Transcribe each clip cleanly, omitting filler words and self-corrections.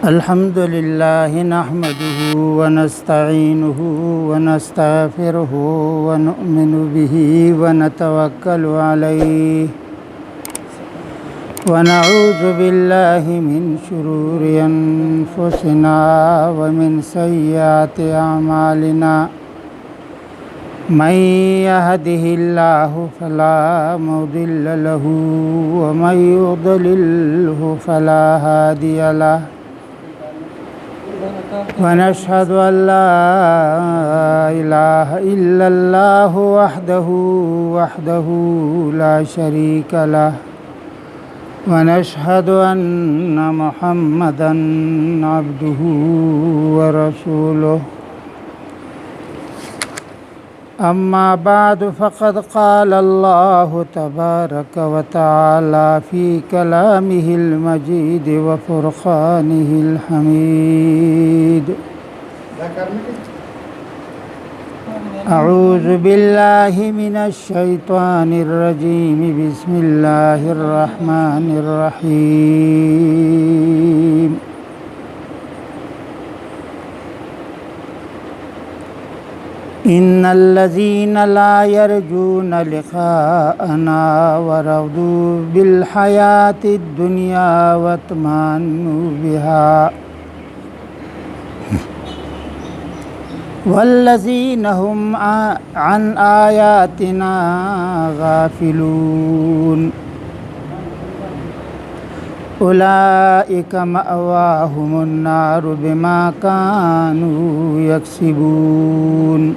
الحمد لله نحمده ونستعينه ونستغفره ونؤمن به ونتوكل عليه ونعوذ بالله من شرور أنفسنا ومن سيئات أعمالنا من يهده الله فلا مضل له ومن يضلله فلا هادي له ونشهد أن لا إله إلا الله وحده لا شريك له ونشهد أن محمدًا عبده ورسوله أما بعد فقد قال الله تبارك وتعالى في كلامه المجيد وفرقانه الحميد أعوذ بالله من الشيطان الرجيم بسم الله الرحمن الرحيم إن الذين لا يرجون لقاءنا ورضوا بالحياة الدنيا واطمأنوا بها والذين هم عن آياتنا غافلون أولئك مأواهم النار بما كانوا يكسبون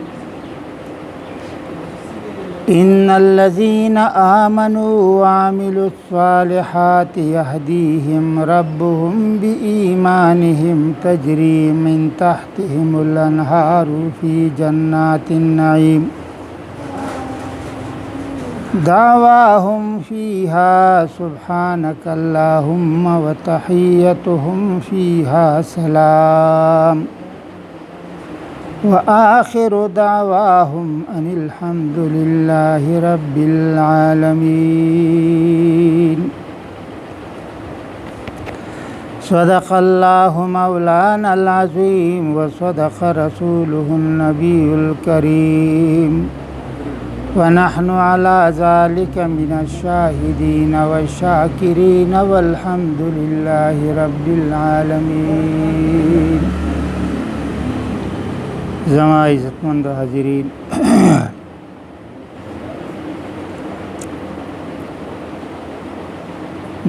إن الذين آمنوا وعملوا الصالحات يهديهم ربهم بإيمانهم تجري من تحتهم الأنهار في جنات النعيم دعواهم فيها سبحانك اللهم وتحيتهم فيها سلام وآخر دعواهم أن الحمد لله رب العالمين صدق الله مولانا العظيم وصدق رسوله النبي الكريم ونحن على ذلك من الشاهدين والشاكرين والحمد لله رب العالمين زما عزتمند حاضرین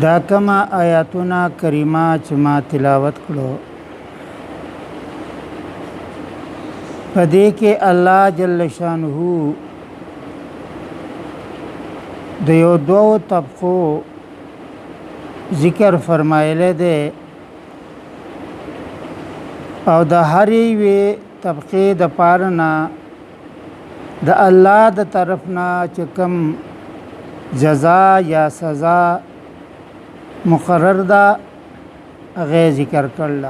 دا کما آیاتنا کریمه چې ما تلاوت کړو په دې کې الله جل شانه د یو دوو طبقو ذکر فرمایلی دی او د هر یوې طبقې د پاره نه د الله د طرف نه چې کوم جزا یا سزا مقرر ده هغه ذکر کړل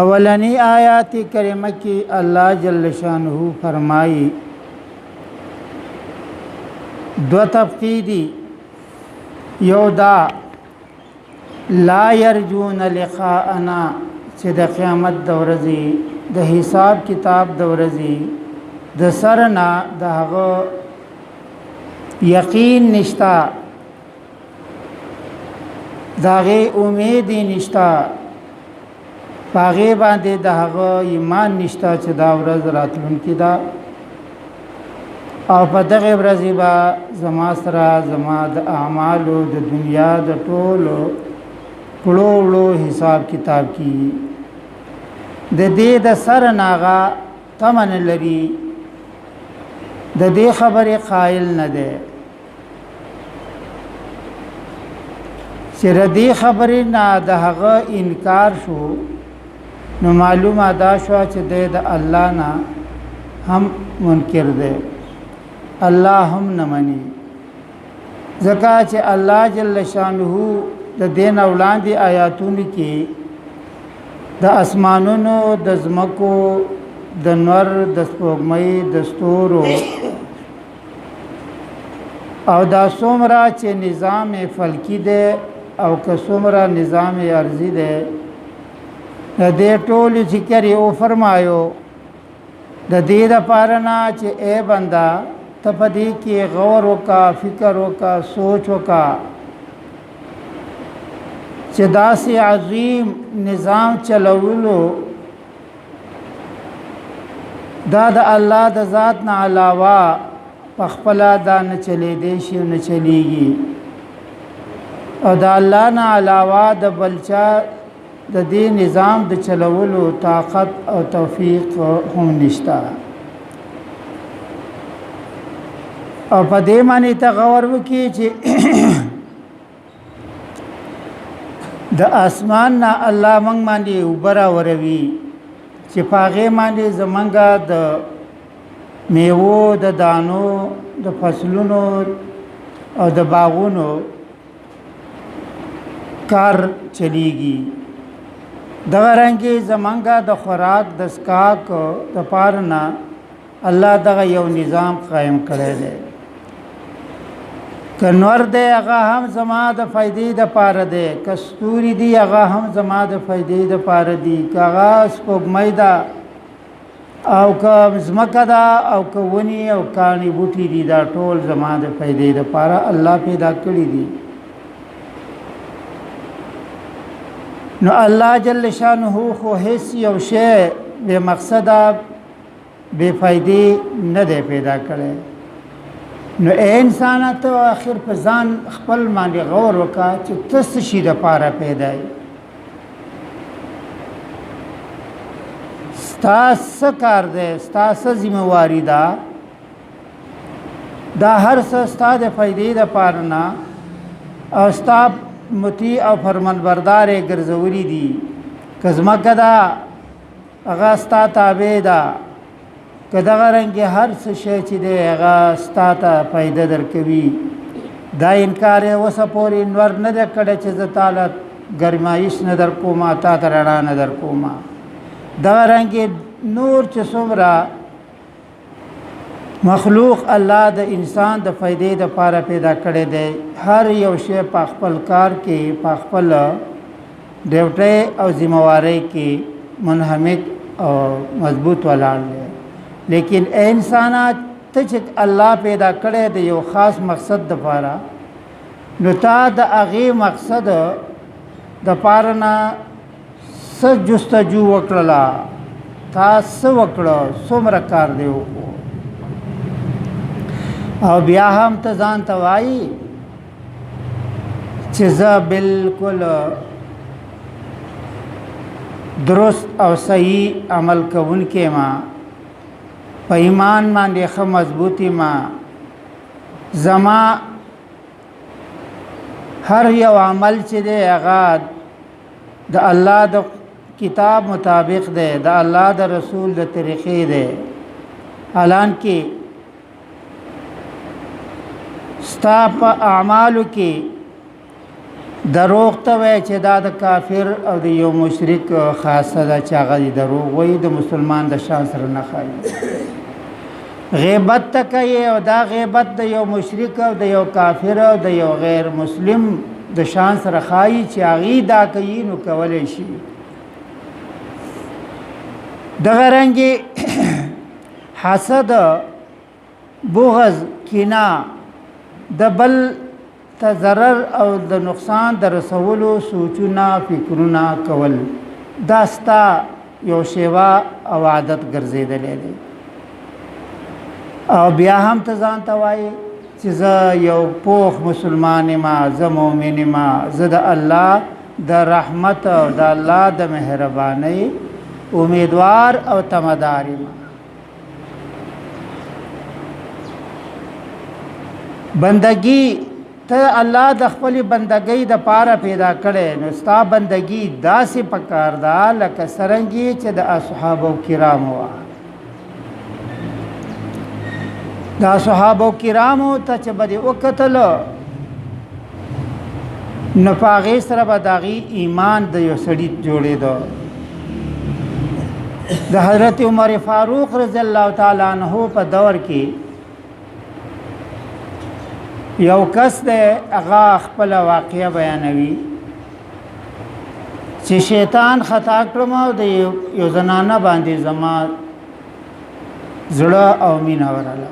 اولنی آیات کریمه کې الله جل شانه فرمایي دو طبقې دي یو دا لا يرجون لقاءنا چې د قیامت د ورځې د حساب کتاب د ورځې د سرنا د هغه یقین نشتا داغه امید نشتا پاغه باندې د هغه ایمان نشتا چې دا ورځ راتلونکې ده او په دغه ورځې به زما سره زما د اعمالو د دنیا د ټولو کړو حساب کتاب کی د دې د سر ناغا تمن لري د دې خبره قائل نه ده چې ردی خبره نه د هغه انکار شو نو معلومه دا شو چې د الله نه هم منکر ده الله هم نه مني ځکه چې الله جل شانه د دین اولاندې آیاتونو کې د اسمانونو د زمکو د نور د سپوږمۍ د ستورو او دا څومره چې نظام فلکی دی او که څومره نظام ارضی دی د دې ټول ذکر یې فرمایو د دې لپاره نه چې اے بندا ته په دې کې غور وکا فکر وکا سوچ وکا چې داسې عظیم نظام چلولو دا د الله د ذات نه علاوه په خپل دا نه چلی دی شي نه چلیږي او د الله نه علاوه د بلچا د دې نظام د چلولو طاقت او توفیق هم نشته او په دې معنی ته غور وکړي چې د اسمان نه الله مونږ باندې وبرا وروي چې پاغه باندې زمونږه د میوو د دانو د فصلونو او د باغونو کار چلیږي دغه رنګي زمونږه د خوراک د اسکاک د پارنا الله دغه یو نظام قائم کړی دی کنور دی هغه هم زما د فائدې د پاره دی کستوري دی هغه هم زما د فائدې د پاره دی کاغه سپوږمۍ دا او که زمکه دا او که ونی او کانی بوټي دي دا ټول زما د فائدې د پاره الله پیدا کړی دي نو الله جل شانه خو هیڅ یو شی به مقصد به فائدې نه دی پیدا کړی نو انسان ته اخر په ځان خپل باندې غور وکا چې تاسو شي د پاره پیدا ستاسو کار دی ستاسو ذمہواری ده دا هر څه ستاسو د فائدې د پاره نه او ستاسو مطیع او فرمانبردار ګرځولي دي کزما کدا هغه ستاسو تابع ده کداغه رنګ هر څه شی چې دی هغه ستاته فائدہ درکوي دا انکار وسه پورې نور نه کړه چې ز تعالی ګرمایش نه در کومه تا ترړه نه در کومه دا رنګ نور چې څومره مخلوق الله د انسان د فائدې د پاره پیدا کړي دی هر یو شی په خپل کار کې په خپل ډیوټي او ذمہواری کې منهمک او مضبوط ولاړ دی لیکن انسانات ته چې الله پیدا کړي د یو خاص مقصد د پاره نو تا د هغه مقصد د پاره نه س جستجو وکړه تا س وکړه څومره کار دی او بیا هم ته ځان ته وایي چې زه بالکل درست او صحیح عمل کوونکی ما په ایمان باندې خو مضبوطی ما زما هر یو عمل چې دی هغه د الله د کتاب مطابق دی د الله د رسول د طریقې دی حالان کې ستا په اعمالو کې دروغ ته وای چې دا د کافر او د یو مشرک خاصه ده چې هغه دروغ وایي د مسلمان د شان سره نه خایي غیبت ته کوي او دا غیبت د یو مشرک او د یو کافر او د یو غیر مسلم د شان سره خایي چې هغه دا کوي نو کولای شي دغه رنګي حسد بغض کینه د بل ته ضرر او د نقصان د رسولو سوچونه فکرونه کول داستا یو شیوا او عادت ګرځیدلې ده او بیا هم ته ځان ته وایي چې زه یو پوخ مسلمان ما زه مؤمن ما زه د الله د رحمت او د الله د مهرباني امیدوار او تمدار ما بندگی ته الله د خپل بندګۍ د پاره پیدا کړي نو ستا بندگی داسې پکار ده لکه سرنګي چې د اصحابو کرامو د اصحابو کرامو ته چې بده وکتل نفاغې سره به داغي ایمان د یو سړي جوړېدو د حضرت عمر فاروق رضی الله تعالی عنہ په دور کې یو کس دی هغه خپل واقعه بیانوي چې شیطان خطا کړم او د یو زنانه باندې زما زړه او مینه ورله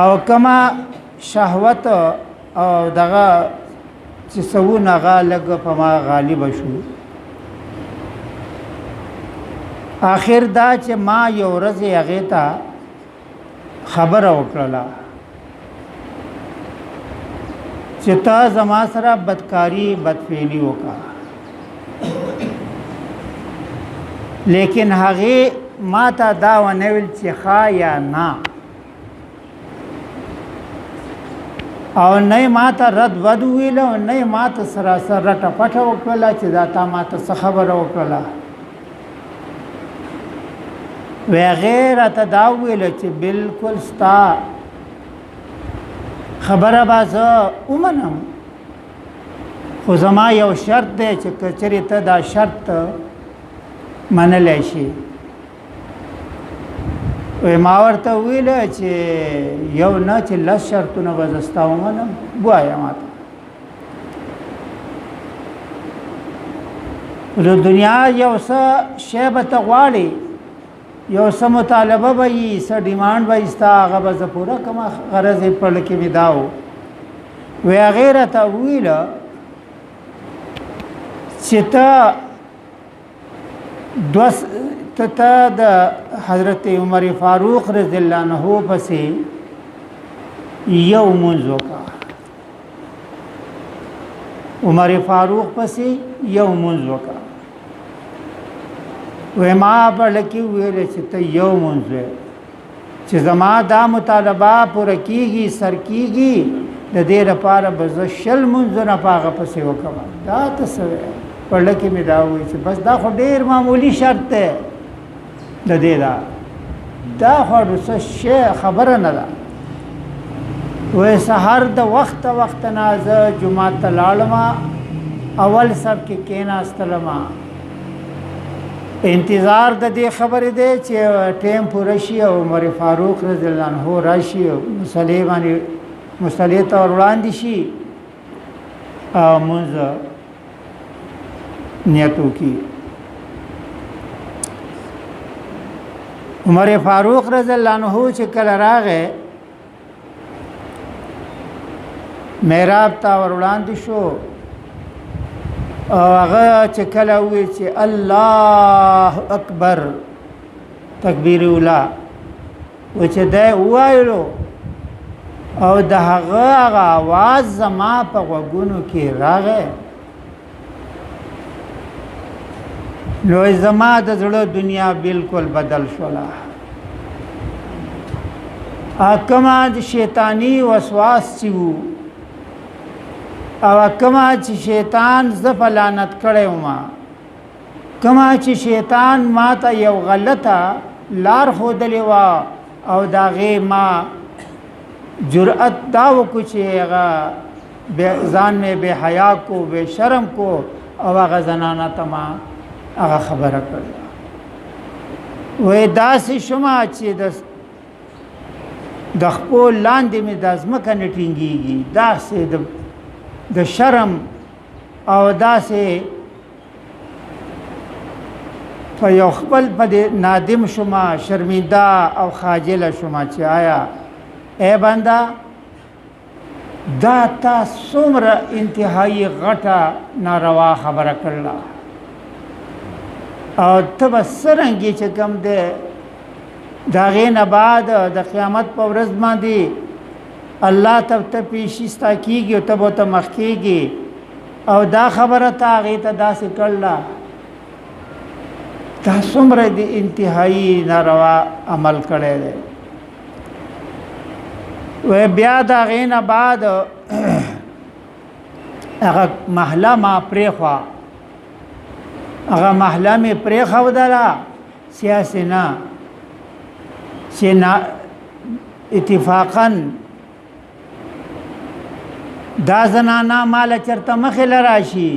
او کما شهوت او دغه چې سونه غالګ په ما غالب شو آخر دا چې ما یو ورځ هغه ته خبر وکړه چې تا زما سره بدکاری بدفعلی وکړه لیکن هغه ما ته دا ونویل چې ښا یا نه او نه ما ته رد ود ویل او نه ما ته سراسر رټه پټه وکړه چې دا تا ما ته خبر وکړه وغیر ته دا ویل چې بالکل ستا خبره بازه ومنم خو زما یو شرط دی چې کچری ته دا شرط منلی شي ما ورته ویل چې یو نه چې لس شرطونه به زه ستا ومنم ووایه ماته د دنیا یو څه شی به ته غواړې یو څه مطالبه به وي څه ډیمانډ به وي ستا هغه به زه پوره کړم غرض یې په زړه کې مې دا و وی هغې راته وویله چې ته د حضرت عمر فاروق رضی الله عنه پسې یو مونځ وکړه عمر فاروق پسې یو مونځ وکړه وی ما پړکی ویل چې ته یو مونځ چې زما دا مطالبه پوره کیږي سر کیږي د دې لپاره به زه شل مونځونه په هغه پسې وکړم دا ته څه پړکی مې دا وایي چې بس دا خو ډېر معمولی شرط دی د دې دا خو څه شی خبره نه ده وی سحر د وخت نه زه جمعه ته لاړم اول سب کې کېناستلم انتظار د دې خبرې دی چې ټیم پوره شي او عمر فاروق رضی الله عنه راشي مصلی باندې مصلی ته وړاندې شي او مونځ نیت وکړي عمر فاروق رضی الله عنه چې کله راغی محراب ته وړاندې شو او هغه چې کله وی چې الله اکبر تکبیر اوله و چې دا وایلو او د هغه आवाज زما په غوږونو کې راغی نو زما د زړه دنیا بالکل بدل شوله کما د شیطانی وسواس چې وو او کما چې شیطان زه لعنت کړی وم کما چې شیطان ما ته یو غلطه لار ښودلې وه او د هغې ما جرأت دا وکړو چې هغه ځان مې بې حیا کو بې شرم کو او هغه زنانه ته ما هغه خبره کړله وی داسې شومه چې د خپو لاندې مې دا ځمکه نه ټینګېږي داسې د شرم او داسې په یو خپل په نادم شومه شرمنده او خاجله شومه چې آیا ای بنده دا تا څومره انتهایی غټه ناروا خبره کړله او ته به څرنګې چې کوم دی د هغې نه بعد د قیامت په ورځ باندې الله ته پیشي ستا کېږي او ته به ورته مخ کېږي او دا خبره ته هغې ته داسې کړله دا څومره د انتهایی ناروا عمل کړی دی بیا د هغې نه بعد هغه محله ما پرېښوه هغه محله مې پرېښودله سیاسي نه چې اتفاقا دا زنانه ماله چېرته مخې له راشي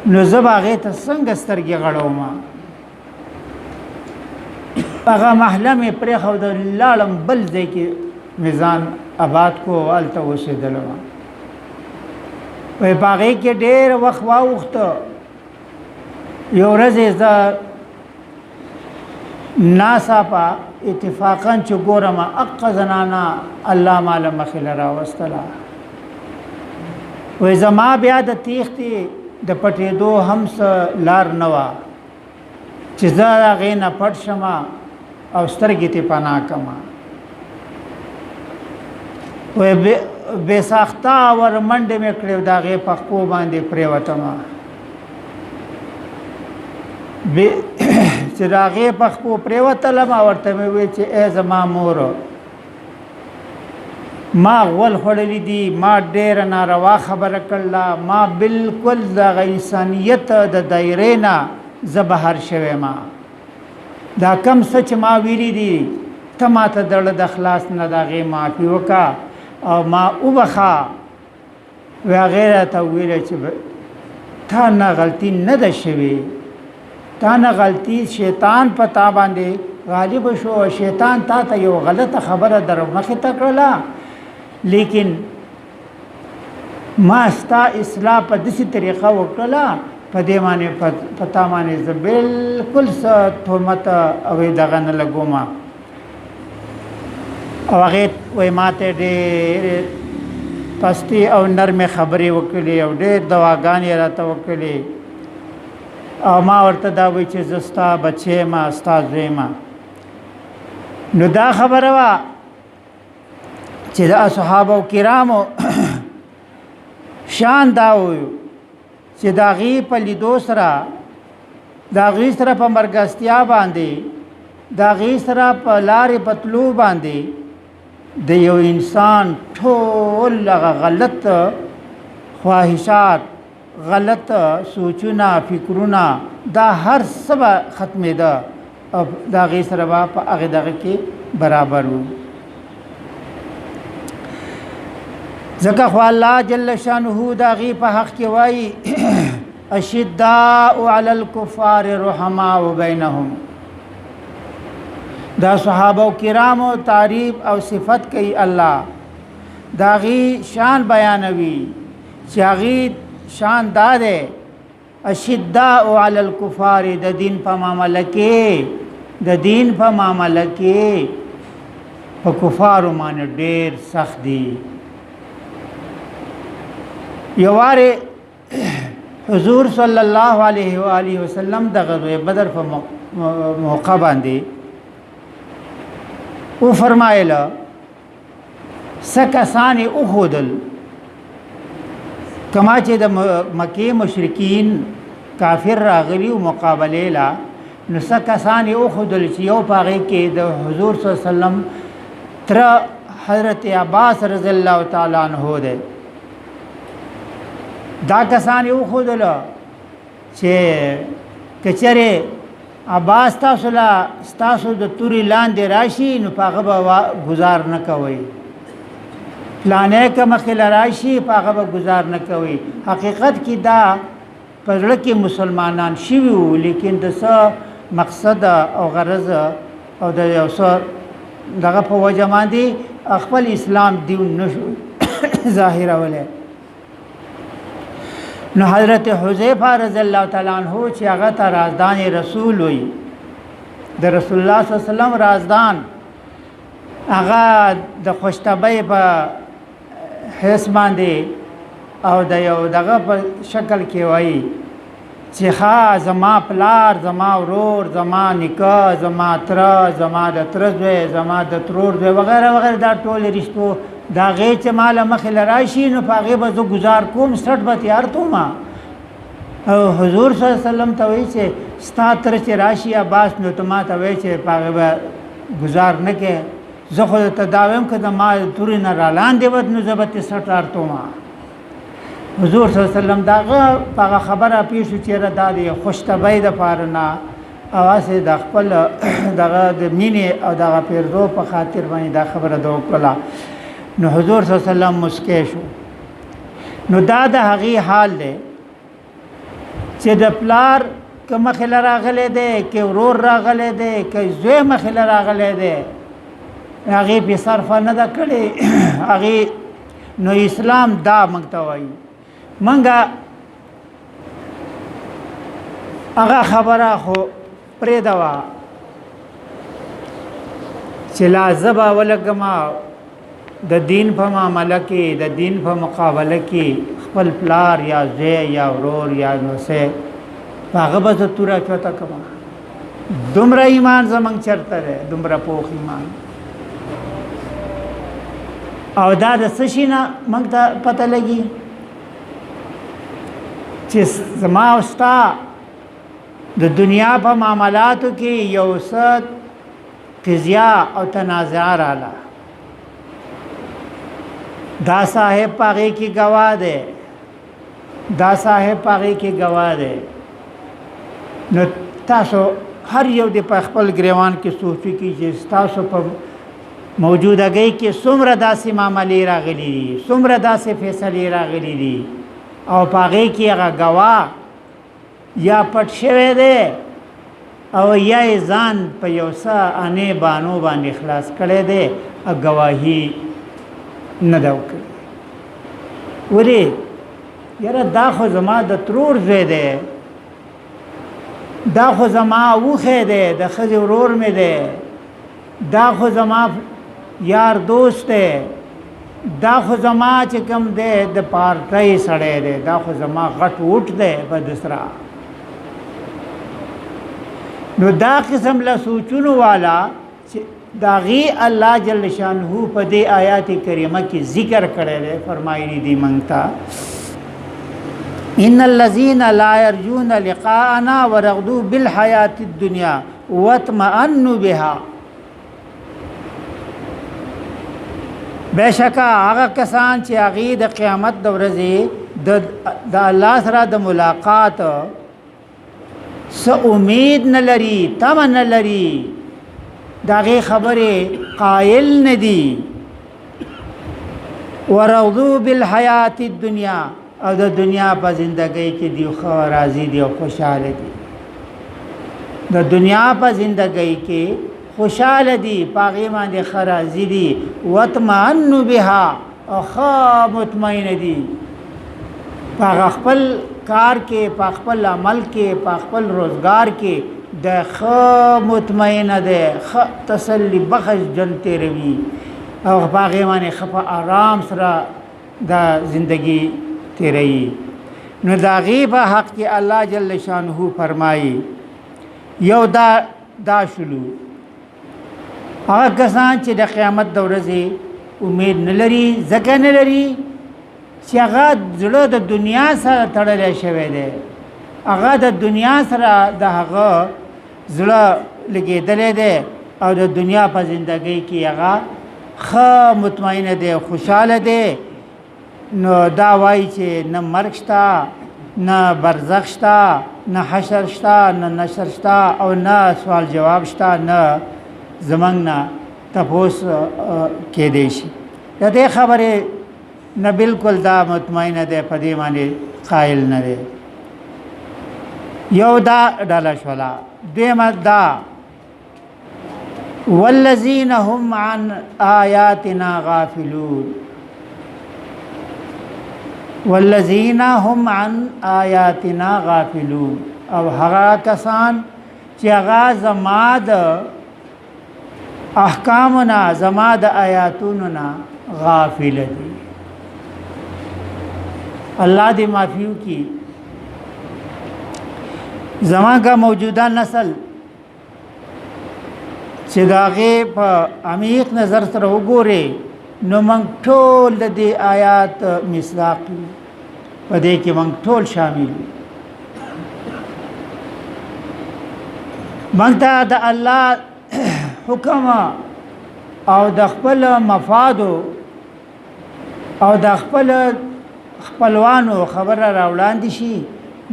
نو زه به هغې ته څنګه سترګې غړوم هغه محله مې پرېښود لاړم بل ځای کې میزان آباد کو هلته اوسېدلم وایي په هغې کې ډېر وخت واوښته یو ورځ یې زه ناڅاپه اتفاقا چې ګورم اقه زنانه الله ماله مخې له راوستله وایي زما بیا د تېښتې د پټېدو هم څه لار نه وه چې زه هغې نه پټ شم او سترګې ته پناه کړم وایي بې ساخته ور منډې مې کړې د هغې په خپو باندې پرېوتم چې د هغې په خپو پرېوتلم ورته مې وویل چې ای زما مور ما غول خوړلی دي ما ډېره ناروا خبره کړله ما بالکل د هغه انسانیت د دایرې نه زه بهر شوی ما دا کم څه چې ما ویلي دي ته ماته د زړه د خلاص نه د هغې معافي وکړه او ما وبخه وی هغې راته وویله چې تا نه غلطي نه ده شوې تا نه غلطي شیطان په تا باندې غالب شو شیطان تا ته یو غلطه خبره در مخې ته کړله لیکن ما ستا اصلاح په داسې طریقه وکړله په دې باندې په تا باندې زه بالکل څه تهمت او دغه نه لګوم او هغې وایي ما ته ډېرې پستې او نرمې خبرې وکړې او ډېر دواګانې راته وکړې او ما ورته دا وایي چې زه ستا بچی یم ستا زوی یم نو دا خبره وه چې د اصحابو کرامو شان دا وایو چې د هغې په لیدو سره د هغې سره په مرګستیا باندې د هغې سره په لارې په تلو باندې د یو انسان ټول هغه غلط خواهشات غلط سوچونه فکرونه دا هر څه به ختمېده او د هغې سره به په هغې دغه کې برابر وو ځکه خو الله جل شانه د هغې په حق کې وایي اشداء علی الکفار رحماء بینهم دا صحابه کرامو تعریف او صفت کوي الله د هغې شان بیانوي چې هغې شان دا دی اشداء علی الکفار د دین په معامله کې د دین په معامله کې په کفارو باندې ډېر سخت دي یو وارې حضور صلی الله علیه و آله وسلم د غزوه بدر په موقع باندې او فرمایله څه کسان یې وښودل کما چې د مکې مشرکین کافر راغلي و مقابلې له نو څه کسان یې وښودل چې یو په هغې کې د حضور صلی الله علیه وسلم تره حضرت عباس رضی الله تعالی عنه دی دا کسان یې وښودله چې که چېرې عباس ستاسو د تورې لاندې راشي نو په هغه به ګزار نه کوئ پلانې که مخې له راشي په هغه به ګزار نه کوئ حقیقت کې دا په زړه کې مسلمانان شوي وو لیکن د څه مقصد او غرض او د یو څه دغه په وجه باندې خپل اسلام دین نشو ظاهرولی نو حضرت حذیفه رضی الله تعالی عنہ چې هغه ته رازدان رسول وي د رسول الله صلی الله علیه وسلم رازدان هغه د خوشطبعۍ په حیث باندې او د یو دغه په شکل کې وایي چې ښه زما پلار زما ورور زما نیکه زما تره زما د تره زوی زما د ترور زوی وغیره وغیره دا ټول رشتو د هغې چې ما له مخې له راشي نو په هغې به زه ګزار کوم سټ به تیار تومه او حضور صلی الله علیه وسلم ته وایي چې ستا تره چې راشي عباس نو ته ما ته وایي چې په هغې به ګزار نه کوې زه خو درته دا وایم که د ما تورې نه را لاندې وت نو زه به ترې سټ ارتومه حضور صلی الله علیه وسلم دغه په هغه خبره پوه شو چېرې دا د خوشطبعۍ دپاره نه او هسې د خپل دغه د مینې او دغه پیرزو په خاطر باندې دا خبره ده وکړله نو حضور صلی الله علیه وسلم مسکی شو نو دا د هغې حال دی چې د پلار که مخې له راغلی دی که ورور راغلی دی که زوی مخې له راغلی دی هغې پې صرفه نه ده کړې هغې نو اسلام دا موږ ته وایي موږ هغه خبره خو پرېږده وه چې لا زه به ولګمه د دین په معامله کې د دین په مقابله کې خپل پلار یا زوی یا ورور یا نوسی په هغه به زه توره چوته کړم دومره ایمان زموږ چېرته دی دومره پوخ ایمان او دا د څه شي نه موږ ته پته لګي چې زما او ستا د دنیا په معاملاتو کې یو څه قضیه او تنازع رااله دا صاحب پاغې کې گواه دی دا صاحب پاغې کې گواه دی نو تاسو هر یو د په خپل ګریوان کې سوچو کې چې تاسو په موجودګۍ کې څومره داسې معاملې راغلي دي څومره داسې فیصلې راغلي دي او پاغې کې هغه گواه یا پټ شوی دی او یا ځان په یو څه انې بانو باندې خلاص کړی دی او گواهي نه ده وکړې ولې یاره دا خو زما د ترور زوی دی دا خو زما اوښی دی د ښځې ورور مې دی دا خو زما یار دوست دی دا خو زما چې کوم دی د پارټۍ سړی دی دا خو زما غټ وټ دی په دوسرا نو دا قسم له سوچونو والا چې داغي الله جل شانه په دې آیات کریمه کې ذکر کړی دی فرمایلی دی مونږ ته ان الذين لا يرجون لقاءنا ورغدوا بالحياه الدنيا واطمئنوا بها بشکا هغه کسان چې هغه د قیامت د ورځې د الله سره د ملاقات څه امید نه لري تمه نه لري داغه خبره قائل ندي ورغدوا بالحیات الدنیا او د دنیا په زندګۍ کې دی خو راضي دي او خوشاله دي د دنیا په زندګۍ کې خوشاله دي پاغي باندې خرازي دي وطمئن بها او مطمئن دي پاغ خپل کار کې پاغ خپل عمل کې پاغ خپل روزگار کې د مطمئن ده تسلی بخش جن تیروي او پاغي باندې خپه آرام سره د زندگی تیروي نو دا غیبه حق کې الله جل شانه فرمایي یو دا شلو هغه کسان چې د قیامت د ورځې امید نه لري ځکه نه لري چې هغه زړه د دنیا سره تړلی شوی دی هغه د دنیا سره د هغه زړه لګېدلی دی او د دنیا په زندګۍ کې هغه ښه مطمئن دی خوشحاله دی نو دا وایي چې نه مرګ شته نه برزخ شته نه حشر شته نه نشر شته او نه سوال جواب شته نه زمنګ نه تپوس کېدی شي د دې خبرې نه بالکل دا مطمئن دی په دې باندې قائل نه دی یو دا ډله شوله دویمه دا والذین هم عن آیاتنا غافلون والذین هم عن آیاتنا غافلون او هغه کسان چې هغه زما د احکامنا زما د آیاتوننا غافل دي الله دې معافیو کی زما کا موجوده نسل چې داغه په عمیق نظر سره وګوري نو موږ ټول د دې آیات مصداق په دې کې موږ ټول شامل موږ ته د الله حکم او د خپل مفاد او د خپلوانو خبره راوړاندې شي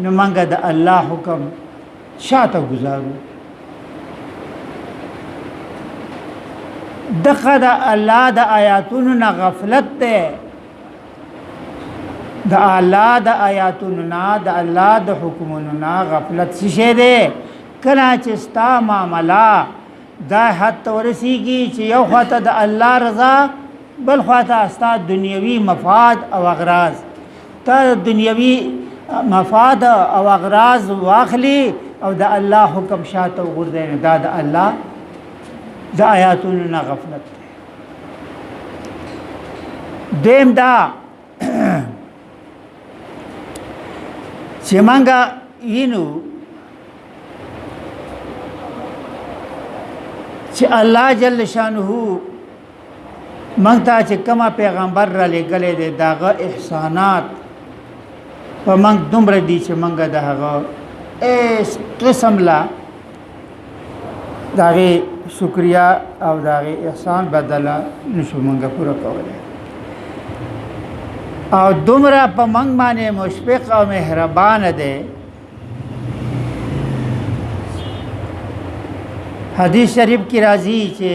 نو موږ د الله حکم شاته گزارو دغه د الله د آیاتونو نه غفلت ده د الله د آیاتونو نه د الله د حکمونو نه غفلت څه دی کله چې ستا معامله دا حد ته ورسیږي چې یو خواته د الله رضا بل خواته ستا دنیوي مفاد او اغراض ته دنیوي مفاد او اغراض واخلي او د الله حکم شاته وغورځوي دا د الله د آیاتونو نه غفلت دی دیم دا چې مونږه وینو چې الله جل شانه مونږ ته چې کومه پیغمبر را لېږلی دی د هغه احسانات په مونږ دومره دي چې مونږ د هغه ایس قسم لا د هغې شکریه او د هغې احسان بدله نشو مونږه پوره کولی او دومره په مونږ باندې مشفق او مهربان دی حدیث شریف کی راځي چې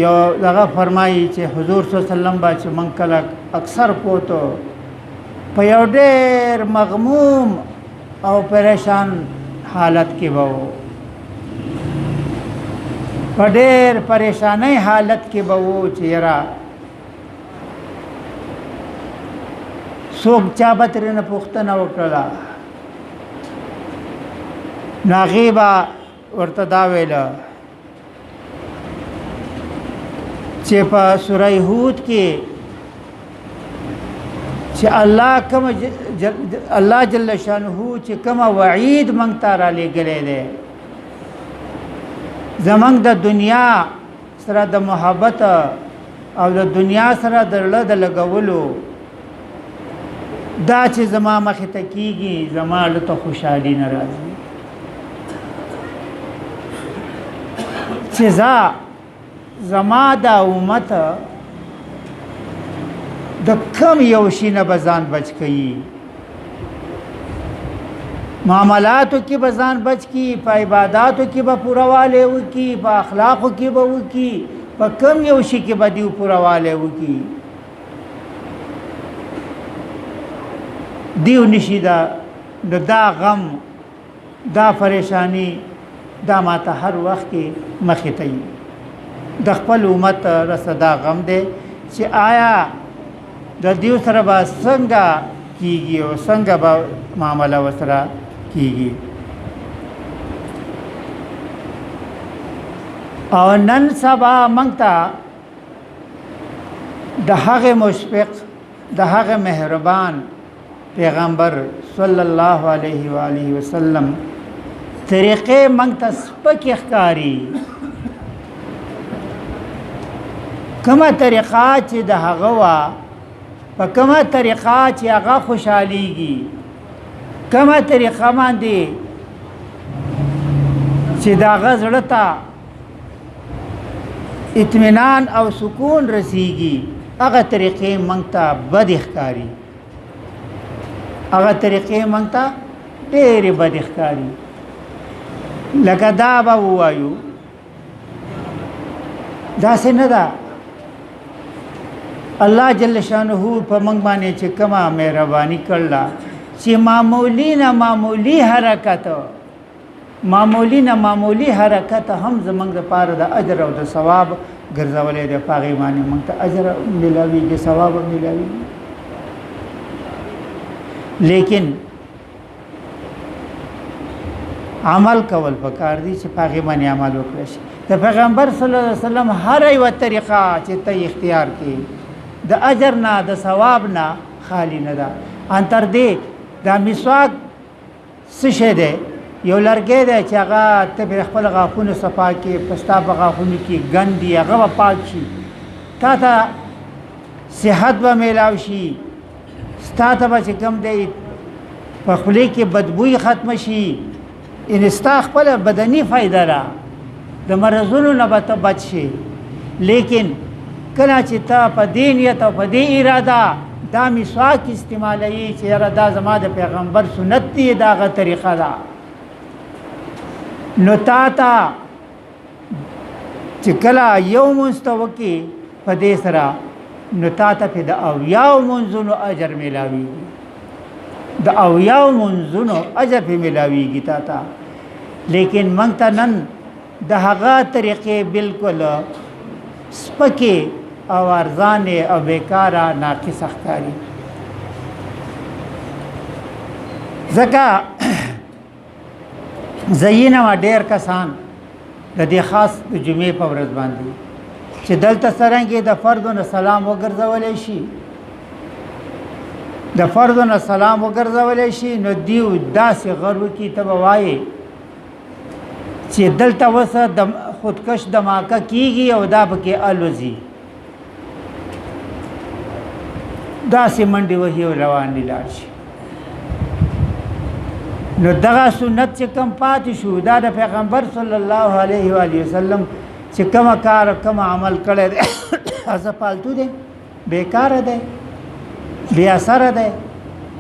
یو دغه فرمایي چې حضور صلی الله علیه وسلم با چې مونږ کله اکثر کوتو په یو ډېر مغموم او پریشان حالت کې به وو په ډېر پریشانۍ حالت کې به وو چې یاره څوک چا به ترېنه پوښتنه وکړله نو هغې به ورته دا ویله چې په سوره هود کې چې الله جل شانه چې کومه وعید موږ ته رالیږلی دی زموږ د دنیا سره د محبت او د دنیا سره د زړه د لګولو دا چې زما مخې ته کېږي زما زړه ته خوشحالي نه راځي چې زما دا امت د کم یو شي نه به ځان بچ کوي معاملاتو کې به ځان بچ کی په عباداتو کې به پوروالی وکړي په اخلاقو کې به وکړي په کم یو شي کې به دیو پوروالی وکړي دیو نشي دا غم دا پریشانی دا ماته هر وخت کې مخې ته وي د خپل امت رسه دا غم دی چې آیا د دیو سره به څنګه کیږي او څنګه به معامله ورسره کیږي او نن سبا موږ ته د هغې مشفق د هغې مهربان پیغمبر صلی الله علیه و آله وسلم طریقې موږ ته سپکې ښکاري کومه طریقه چې د هغه وه په کومه طریقه چې هغه خوشحالیږي کومه طریقه باندې چې د هغه زړه ته اطمینان او سکون رسیږي هغه طریقې موږ ته بدې ښکاري هغه طریقې موږ ته ډېرې بدې ښکاري لکه دا به ووایو داسې نه ده الله جل شانه په موږ باندې چې کومه مهرباني کړله چې معمولی نه معمولی حرکت هم زموږ دپاره د اجر او د ثواب ګرځولی دی په هغې باندې موږ ته اجر میلاویږي ثواب میلاویږي لیکن عمل کول پکار دي چې په هغې باندې عمل وکړی شي د پیغمبر صلی الله علیه وسلم هر یوه طریقه چې ته اختیار کړي د اجر نه د ثواب نه خالی نه ده ان تر دې دا مسواک څه شی دی یو لرګی دی چې هغه ته پرې خپل غاښونه صفا کړې په ستا په غاښونو کې ګند دي هغه به پاک شي تا ته صحت به میلاو شي ستا ته به چې کوم دی په خولې کې بدبوی ختمه شي یعنې ستا خپله بدني فایده ده د مرضونو نه به ته بچ شي لیکن کله چې ته په دې نیت او په دې اراده دا مسواک استعمالوي چې یاره دا زما د پیغمبر سنت دی دا هغه طریقه ده نو تا ته چې کله یو مونځ ته وکړې په دې سره نو تا ته په د اویاو منځونو اجر ملاویږي د اویاو منځونو اجر په ملاویږي تا ته لیکن موږ ته نن د هغه طریقې بالکل سپکې او ارزانې او بیکاره ناقصه ښکاري ځکه زینه ډېر کسان د دې خاص د جمعې په ورځ باندې چې دلته څرنګه د فرضو نه سلام وګرځولی شي د فرضو نه سلام وګرځولی شي نو دیو داسې غرو کې ته به وایې چې دلته وسه د خودکش دماکه کیږي او دا پکې الوزي داسې منډې وهي او روان دي لاړ شي نو دغه سنت چې کم پاتې شو دا د پیغمبر صلی الله علیه و آله وسلم چې کوم کار کوم عمل کړی دی هغه پالتو دی بیکاره دی بې اثره دی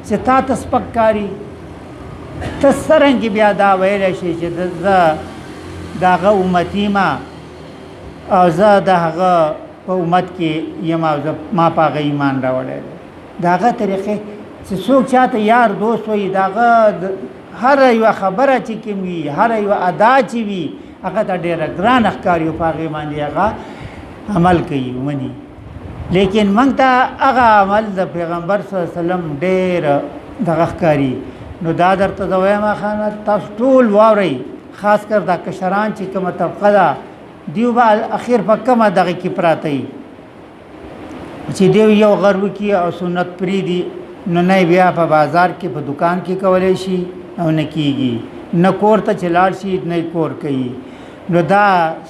چې تا ته سپک کاري ته څرنګې بیا دا ویلی شي چې زه د هغه امتي ما او زه د هغه په امت کې یم او ما په هغه ایمان راوړی دی د هغه طریقې چې څوک چاته یار دوست وي د هغه هر یوه خبره چې کوم وي هر یوه ادا چې وي هغه ته ډېره ګرانه ښکاري او په هغې باندې هغه عمل کوي ومني لیکن موږ ته هغه عمل د پیغمبر صلی الله علیه وسلم ډېر دغه ښکاري نو دا درته زه وایم خانه تاسو ټول واورئ خاص کر دا کشران چې کومه طبقه ده دیو به اخیر په کومه دغه کې پراته وي چې دیو یو غرب کې او سنت پرېږدي نو نه بیا په بازار کې په دکان کې کولی شي او نه کېږي نه کور ته چې لاړ شي نه کور کوي نو دا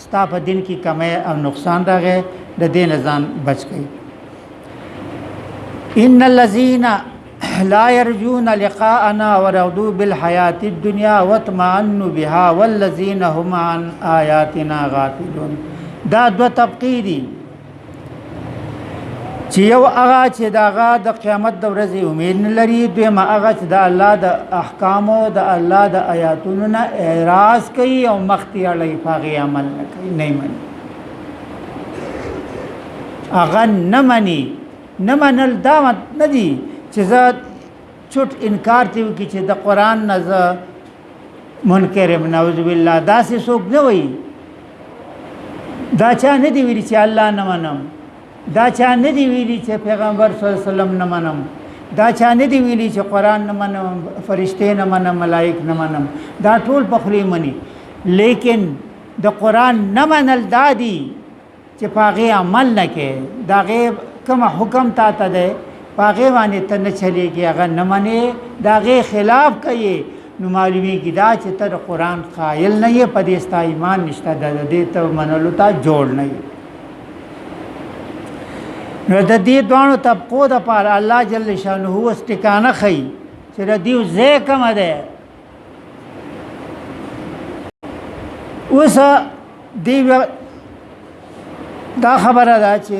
ستا په دین کې کمی او نقصان راغی د دې نه ځان بچ کوي ان الذين لا يرجون لقاءنا ورضوا بالحياة الدنيا واطمأنوا بها والذين هم عن آياتنا غافلون دا دو طبقې دي چې یو هغه چې د هغه د قیامت د ورځې امید نه لري دویم هغه چې د الله د احکامو د الله د آیاتونو نه اعراض کوي او مخ ته اړوي په هغې عمل نه کوي نه مني هغه نه مني نه منل دا نه دي چې زه چوټ انکار ته وکړي چې د قرآن نه زه منکر یم نعوذ بالله داسې څوک نه وایي دا چا نه دي ویلي چې الله نه منم دا چا نه دی ویلي چې پیغمبر صلی الله علیه وسلم نه منم دا چا نه دی ویلي چې قرآن نه منم فرشتې نه منم ملائک نه منم دا ټول په خولې مني لیکن د قرآن نه منل دا دي چې په هغې عمل نه کوې د هغې کوم حکم تا ته دی په هغې باندې ته نه چلېږي هغه نه منې د هغې خلاف کوې نو معلومیږي دا چې ته د قرآن قایل نه یې په دې ستا ایمان نشته د دې ته منلو ته جوړ نه یې نو د دې دوانو طبقو دپاره الله جل شانه اوس ټکانه ښیي چې د دیو ځای کومه دی اوس دا خبره ده چې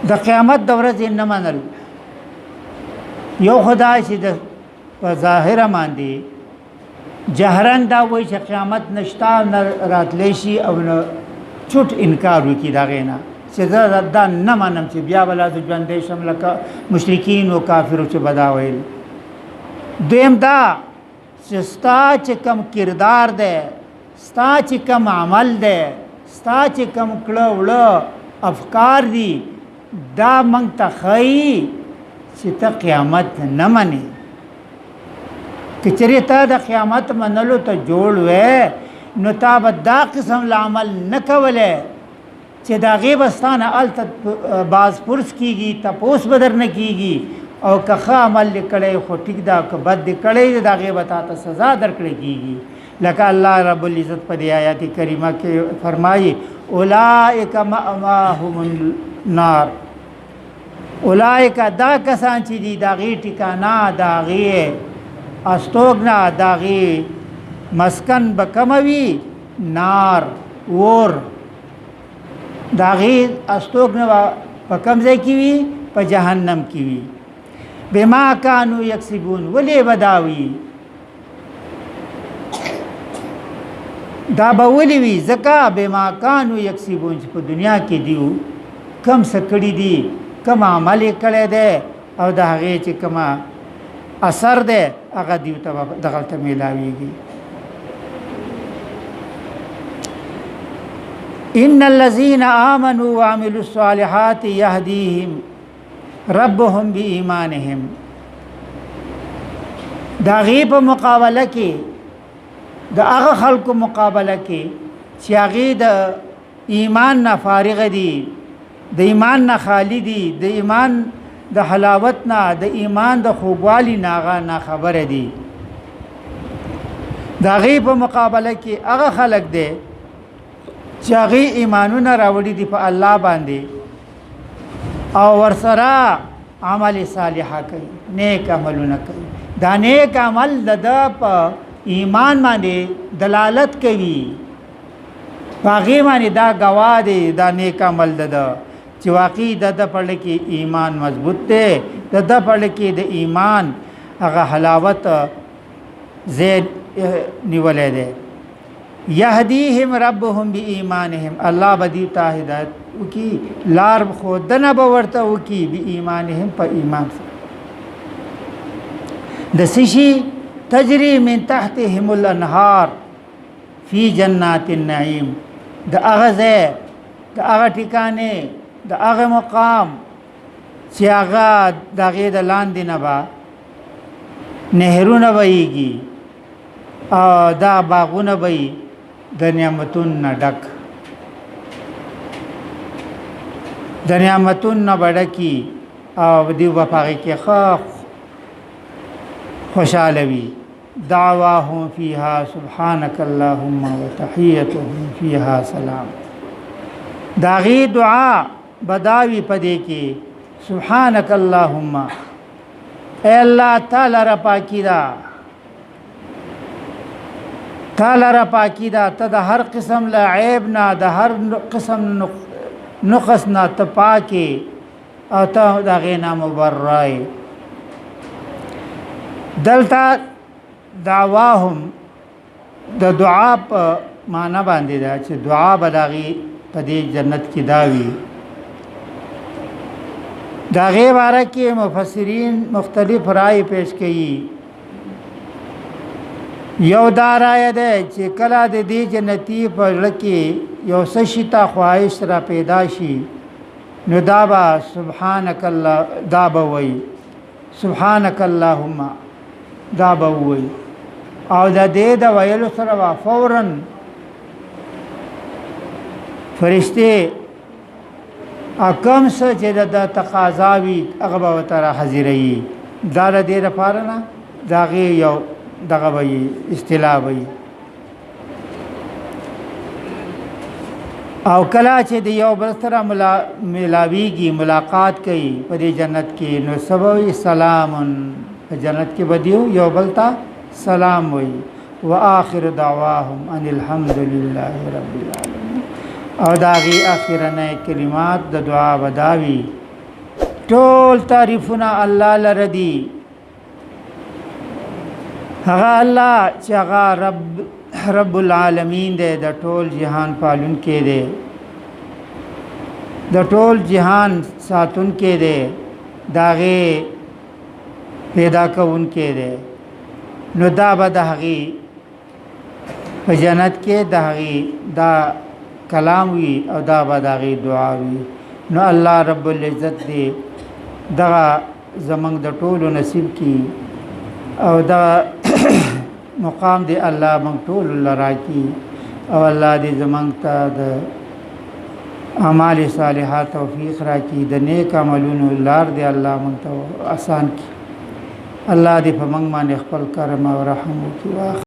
د قیامت د ورځې نه منل یو خدای چې د په ظاهره باندې جهرن دا وایي چې قیامت نشته نه راتلی شي او نه چوټ انکار وکړي د هغې نه چې زه دا نه منم چې بیا به لا زه ژوندی شم لکه مشرکین و کافرو چې به دا ویل دویم دا چې ستا چې کم کردار دی ستا چې کم عمل دی ستا چې کم کړه وړه افکار دي دا موږ ته ښایي چې ته قیامت نه منې که چېرې ته د قیامت منلو ته جوړ وې نو تا به دا قسم له عمل نه کولی چې د هغې به ستا نه هلته باز پرس کېږي تپوس به در نه کېږي او که ښه عمل دې کړی خو ټیک ده که بد دې کړی د هغې به تا ته سزا درکړی کېږي لکه الله رب العزت په دې آیات کریمه کې فرمایي اولئک مأواهم النار اولئک دا کسان چې دي د هغې ټکانه د هغې استوګنه د هغې مسکن به کومه وي نار اور د هغې استوګنه په کوم ځای کې وي په جهنم کې وي بما کانوا یکسبون ولې به دا وي دا به ولې وي ځکه بما کانوا یکسبون چې په دنیا کې دیو کم څه کړي دي، کم عمل یې کړی دی او د هغې چې کومه اثر دی هغه دیو ته دغلته میلاویږي. ان الذين آمنوا وعملوا الصالحات يهديهم ربهم بإيمانهم. دا غي په مقابله کې د هغه خلکو مقابله کې چې هغه د ایمان نه فارغ دي، د ایمان نه خالی دي، د ایمان د حلاوت نه، د ایمان د خوږوالي نه هغه نه خبره دي. دا غي په مقابله کې هغه خلک دي چې هغه ایمانونه راوړي دي په الله باندې او ورسره عمل صالحه کوي، نیک عملونه کوي. دا نیک عمل د په ایمان باندې دلالت کوي، هغه باندې دا گواه دی دا نیک عمل ده چې واقعي د پړل کې ایمان مضبوط دی، د پړل کې د ایمان هغه حلاوت زید نیولې ده. یهدیهم ربهم بإیمانهم. الله بدی ته هدایت وکي، لار خودنه به ورته وکي بإیمانهم په ایمان سره. د سشي تجری من تحتهم الانهار فی جنات النعیم. د هغه د هغه ټکانه د هغه مقام چې هغه دغه د لاندې نه با نهرونه وایږي او دا باغونه وایي د نعمتون نه ډک، د نعمتون نه بډکی او دی په هغه کې خوشاله وي. دعواهم فيها سبحانك اللهم وتحيتهم فيها سلام. داغي دعا بداوی پدې کې سبحانك اللهم، اے الله تعالی را پاکی دا، تعالی را پاکی دا، ته د هر قسم له عیب نه، د هر قسم نقص نه ته پاکي او ته دغه نه مبرئ. دلته دعواهم د دعا په معنا باندې دا چې دعا بداغي په دې جنت کې داوي. دا غي باره کې مفسرین مختلف رائے پیش کړي. یو دا رائے ده چې کله د دې جنتی په لکه یو سشتا خواهش را پیدا شي نو دا با سبحانك الله دا به وای، سبحانك اللهم دا به وای او د دې د ویلو سره فورا فرشته اکم څه چې د تقاضا وي هغه به تر حاضرې. دا د دې لپاره نه داغه یو دغه وي استلا وي او کله چې د یو بل سره ملاویږي ملاقات کوي په دې جنت کې نو سبوي سلامن په جنت کې بدیو یو بل ته سلام وي. واخر دعواهم ان الحمد لله رب العالمین. او داغي اخرنه کلمات د دعا بداوي ټول تعریفونه الله لردي. هغه الله چې هغه رب العالمین دی، د ټول جهان پالون کې دی، د ټول جهان ساتون کې دی، داغه پیدا کون کې دی. نو دا به د هغې په جنت کې د هغې دا کلام وي او دا به د هغې دعا وي. نو الله رب العزت دی دغه زمونږ د ټولو نصیب کی او دا مقام دی الله مونږ ټولو لرا کی او الله دې زمونږ ته د اعمال صالحات توفیق را کی، د نیک عملونو لار دی الله مونږ ته آسان کی. الله دې په موږ باندې خپل کرم او رحم وکړي.